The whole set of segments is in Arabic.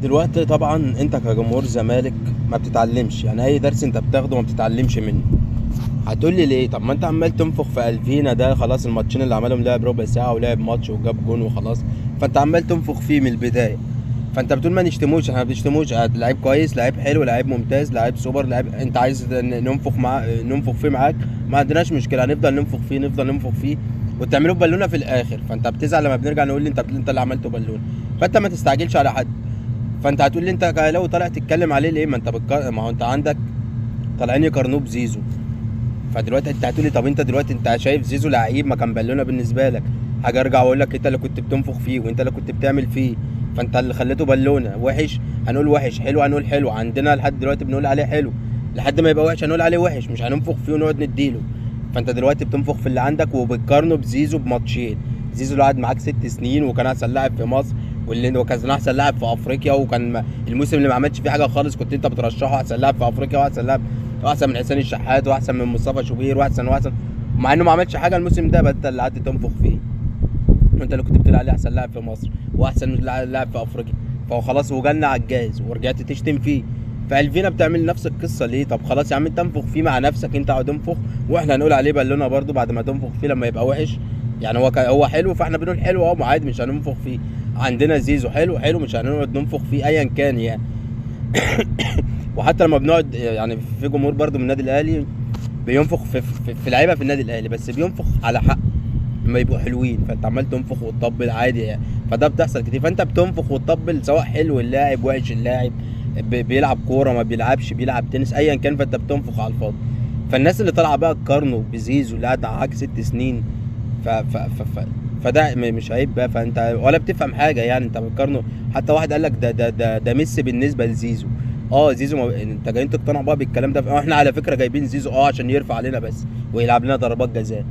دلوقتي طبعا انت كجمهور زمالك ما بتتعلمش، يعني اي درس انت بتاخده ما بتتعلمش منه. هتقول لي ليه؟ طب ما انت عمال تنفخ في الفينا ده، خلاص الماتشين اللي عملهم لعب ربع ساعه ولعب ماتش وجاب جون وخلاص، فانت عمال تنفخ فيه من البدايه. فانت بتقول ما نشتموش، احنا ما بنشتموش، لعيب كويس، لعيب حلو، لعيب ممتاز، لعيب سوبر، لعيب انت عايز ننفخ ننفخ فيه معاك، ما عندناش مشكله، هنفضل ننفخ فيه نفضل ننفخ فيه وتعملوا بالونه في الاخر. فانت بتزعل لما بنرجع نقول لي انت اللي عملته بالونه. فانت ما تستعجلش على حد. فانت هتقول لي انت لو طالع تتكلم عليه ليه؟ ما انت ما هو انت عندك طالعين يقارنوه بزيزو. فدلوقتي انت هتقول لي طب انت دلوقتي انت شايف زيزو لعيب ما كان بالونه بالنسبه لك؟ حاجه ارجع واقول لك انت اللي كنت بتنفخ فيه وانت اللي كنت بتعمل فيه، فانت اللي خليته بالونه. وحش هنقول وحش، حلو هنقول حلو، عندنا لحد دلوقتي بنقول عليه حلو، لحد ما يبقى وحش هنقول عليه وحش، مش هننفخ فيه ونقعد نديله. فانت دلوقتي بتنفخ في اللي عندك وبتقارنه بزيزو بماتشين. زيزو اللي قعد معاك 6 سنين وكان احسن لاعب في مصر، واللي وكان احسن لاعب في افريقيا، وكان الموسم اللي ما عملش فيه حاجه خالص كنت انت بترشحه احسن لاعب في افريقيا واحسن لاعب، واحسن من حسين الشحات واحسن من مصطفى شوبير واحسن، مع انه ما عملش حاجه الموسم ده، بس انت اللي قعدت تنفخ فيه، وانت اللي كنت بتقول عليه احسن لاعب في مصر واحسن لاعب في افريقيا. فهو خلاص وجالنا على الجاز ورجعت تشتم فيه. فالفينا بتعمل نفس القصه ليه؟ طب خلاص يا عم انت انفخ فيه مع نفسك، انت اقعد انفخ واحنا هنقول عليه بالونه برده بعد ما تنفخ فيه لما يبقى وحش. يعني هو حلو فاحنا بنقول حلو اهو، عادي مش هننفخ فيه. عندنا زيزو حلو مش هنقعد ننفخ فيه ايا كان يعني. وحتى لما بنقعد يعني في جمهور برده من النادي الاهلي بينفخ في لعيبه في النادي الاهلي، بس بينفخ على حق لما يبقوا حلوين، فانت عمال تنفخ وتطبل عادي يعني. فده بتحصل كتير، فانت بتنفخ وتطبل سواء حلو اللاعب وحش اللاعب، بيلعب كوره ما بيلعبش، بيلعب تنس، ايا كان، فانت بتنفخ على الفاضي. فالناس اللي طالعه بقى تقارنه بزيزو اللي قعد معاك 6 سنين، ف ف ف ف فده مش عيب بقى؟ فانت ولا بتفهم حاجه يعني، انت بتقارنه. حتى واحد قال لك ده ميسي بالنسبه لزيزو. زيزو انت جايين تقتنعوا بقى بالكلام ده؟ احنا على فكره جايبين زيزو عشان يرفع علينا بس ويلعب لنا ضربات جزاء.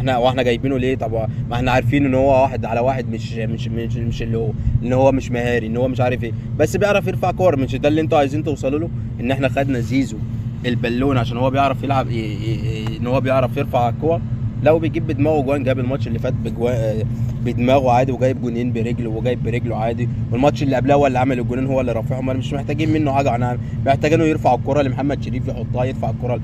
واحنا جايبينه ليه؟ طب ما احنا عارفين ان هو واحد على واحد، مش اللي هو ان هو مش مهاري، ان هو مش عارف ايه، بس بيعرف يرفع كور. مش ده اللي انتوا عايزين توصلوا له؟ ان احنا خدنا زيزو البالون عشان هو بيعرف يلعب ان هو بيعرف يرفع الكور؟ لا، وبيجيب بدماغه جوان. جاب الماتش اللي فات بدماغه عادي، وجايب جونين برجله، وجايب برجله عادي. والماتش اللي قبلها هو اللي عمل الجونين، هو اللي رافعهم. انا مش محتاجين منه حاجه، احنا محتاجينه يرفع الكره لمحمد شريف يحطها، يرفع الكره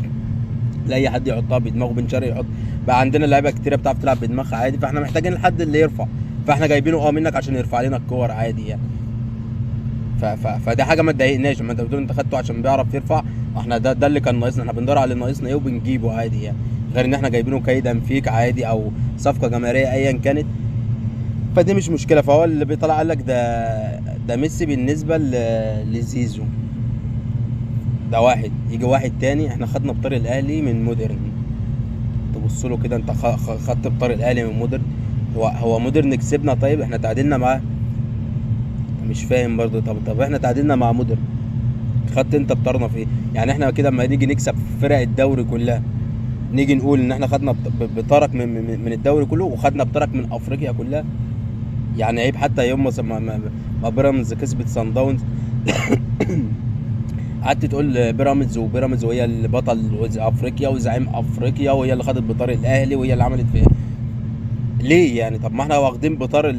لاي حد يحطها بدماغه، بن شرقي يحط. بقى عندنا لعيبه كتيره بتعرف تلعب بدماغها عادي، فاحنا محتاجين الحد اللي يرفع. فاحنا جايبينه منك عشان يرفع لنا الكور عادي يعني. فدي حاجه ما تضايقناش. ما انت بتقول انت خدته عشان بيعرف يرفع، احنا ده اللي كان ناقصنا، احنا بندور على اللي ناقصنا ايه وبنجيبه عادي يعني. غير ان احنا جايبينه كيدا فيك عادي او صفقه جماهيريه ايا كانت، فدي مش مشكله. فهو اللي بيطلع قال لك ده ميسي بالنسبه لزيزو. ده واحد يجي واحد تاني، احنا خدنا بطار الاهلي من مودرن. تبص له كده، انت خدت بطار الاهلي من مودرن. هو مودرن كسبنا؟ طيب احنا تعادلنا معاه. مش فاهم برضه. طب احنا تعادلنا مع مودرن، خدت انت بطارنا في ايه؟ يعني احنا كده اما نيجي نكسب فرق الدوري كلها نيجي نقول ان احنا خدنا بطارك من الدوري كله، وخدنا بطارك من افريقيا كلها؟ يعني عيب. حتى يوم ما بيراميدز كسبت سان داونز قعدت تقول بيراميدز وهي اللي بطل افريقيا وزعيم افريقيا وهي اللي خدت بطار الاهلي وهي اللي عملت فيه. ليه يعني؟ طب ما احنا واخدين بطار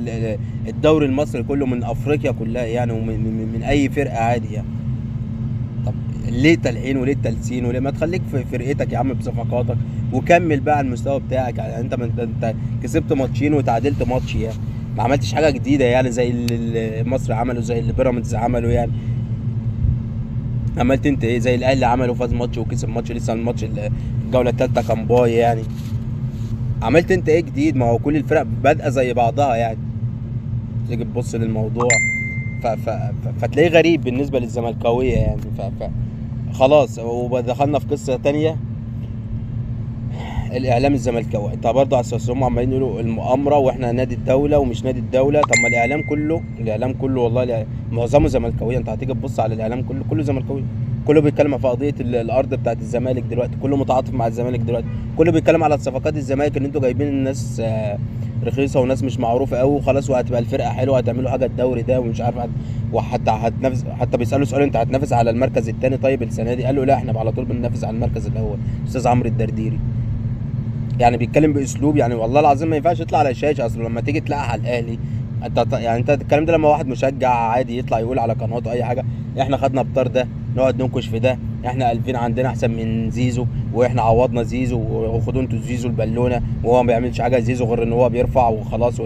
الدوري المصري كله من افريقيا كلها يعني، ومن اي فرقه عادي يعني. طب ليه تلحين وليه تلسين وليه؟ ما تخليك في فرقتك يا عم بصفقاتك وكمل بقى على المستوى بتاعك يعني. انت كسبت ماتشين وتعادلت ماتش يعني، ما عملتش حاجه جديده يعني زي اللي مصر عملوا، زي اللي بيراميدز عملوا يعني. عملت انت ايه؟ زي الاهلي عملوا، فاز ماتش وكسب ماتش، لسه الماتش الجوله الثالثه كان باي يعني. عملت انت ايه جديد؟ ما هو كل الفرق بادئه زي بعضها يعني. تيجي تبص للموضوع فتلاقيه غريب بالنسبه للزملكاويه يعني. خلاص ودخلنا في قصه تانية. الاعلام الزملكاوي، انت برضه على اساس هم عمالين يقولوا المؤامره واحنا نادي الدوله ومش نادي الدوله. طب ما الاعلام كله والله معظمه زملكاويه. انت هتيجي تبص على الاعلام كله زملكاوي. كله بيتكلم في قضيه الارض بتاعت الزمالك دلوقتي، كله متعاطف مع الزمالك دلوقتي، كله بيتكلم على صفقات الزمالك ان انتوا جايبين الناس رخيصه وناس مش معروفه قوي وخلاص، وهتبقى الفرقه حلوه، هتعملوا حاجه الدوري ده ومش عارف وحتى هتنافس. حتى بيسالوا سؤال، انت هتنافس على المركز الثاني طيب السنه دي؟ قال له لا، احنا على طول بننافس على المركز الاول. استاذ عمرو الدرديري يعني بيتكلم باسلوب يعني والله العظيم ما ينفعش يطلع على الشاشه. اصلا لما تيجي تلاقي على الاهلي يعني انت الكلام ده لما واحد مشجع عادي يطلع يقول على قناته اي حاجه، احنا خدنا بطار ده، نقعد ننكش في ده، احنا 2000 عندنا احسن من زيزو، واحنا عوضنا زيزو، وخدوا انتوا زيزو البالونه، وهو ما بيعملش حاجه زيزو غير ان هو بيرفع وخلاص.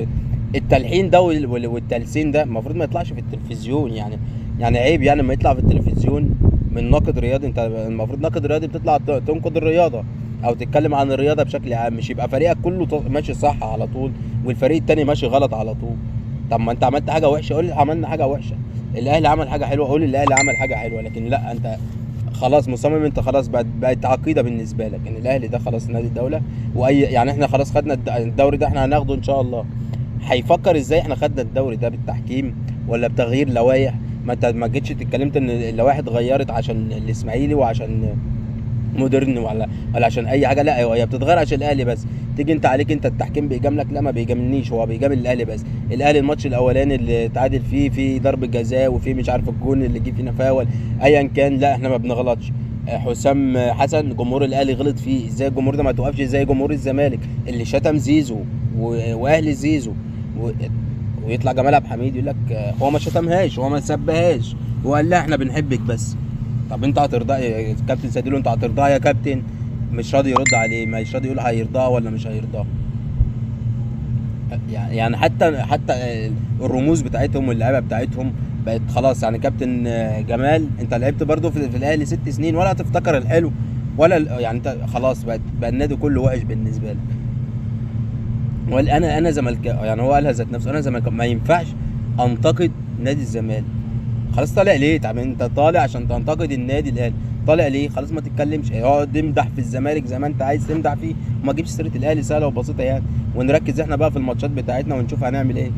التلحين ده والتلسين ده المفروض ما يطلعش في التلفزيون يعني. يعني عيب يعني ما يطلع في التلفزيون من ناقد رياضي. انت المفروض ناقد رياضي بتطلع تنقد الرياضه او تتكلم عن الرياضه بشكل عام، مش يبقى فريقك كله ماشي صح على طول والفريق التاني ماشي غلط على طول. طب ما انت عملت حاجه وحشه قول لي عملنا حاجه وحشه، الاهلي عمل حاجه حلوه قول لي الاهلي عمل حاجه حلوه. لكن لا، انت خلاص مصمم، انت خلاص بقت عقيده بالنسبه لك ان الاهلي ده خلاص نادي الدوله. واي يعني احنا خلاص خدنا الدوري ده، احنا هناخده ان شاء الله. هيفكر ازاي احنا خدنا الدوري ده؟ بالتحكيم ولا بتغيير لوائح؟ ما انت ما جيتش اتكلمت ان اللوائح اتغيرت عشان الاسماعيلي وعشان مودرن ولا عشان اي حاجه. لا، هي بتتغير عشان الاهلي بس. تيجي انت عليك انت التحكيم بيجاملك؟ لا ما بيجاملنيش، هو بيجامل الاهلي بس. الاهلي الماتش الاولاني اللي تعادل فيه في ضربه جزاء وفي مش عارف الجون اللي جه فينا فاول ايا كان، لا احنا ما بنغلطش. حسام حسن جمهور الاهلي غلط فيه، ازاي الجمهور ده ما توقفش زي جمهور الزمالك اللي شتم زيزو واهلي زيزو و... ويطلع جمال عبد الحميد يقول لك هو ما شتمهاش، هو ما سبهاش، هو قال لها احنا بنحبك بس. طب انت هترضى يا كابتن ساديلو؟ انت هترضاه يا كابتن؟ مش راضي يرد عليه، مش راضي يقول هيرضاه ولا مش هيرضاه. يعني حتى الرموز بتاعتهم واللعيبه بتاعتهم بقت خلاص. يعني كابتن جمال انت لعبت برضو في الاهلي 6 سنين ولا هتفتكر الحلو ولا يعني انت خلاص بقى النادي كله وحش بالنسبه لك. انا زملكاوي، يعني هو قالها ذات نفسه، انا زملكاوي ما ينفعش انتقد نادي الزمالك. خلاص طالع ليه؟ طب انت طالع عشان تنتقد النادي الاهلي، طالع ليه؟ خلاص ما تتكلمش، اقعد امدح في الزمالك زي ما انت عايز تمدح فيه وما تجيبش سيره الاهلي، سهله وبسيطه يعني. ونركز احنا بقى في الماتشات بتاعتنا ونشوف هنعمل ايه.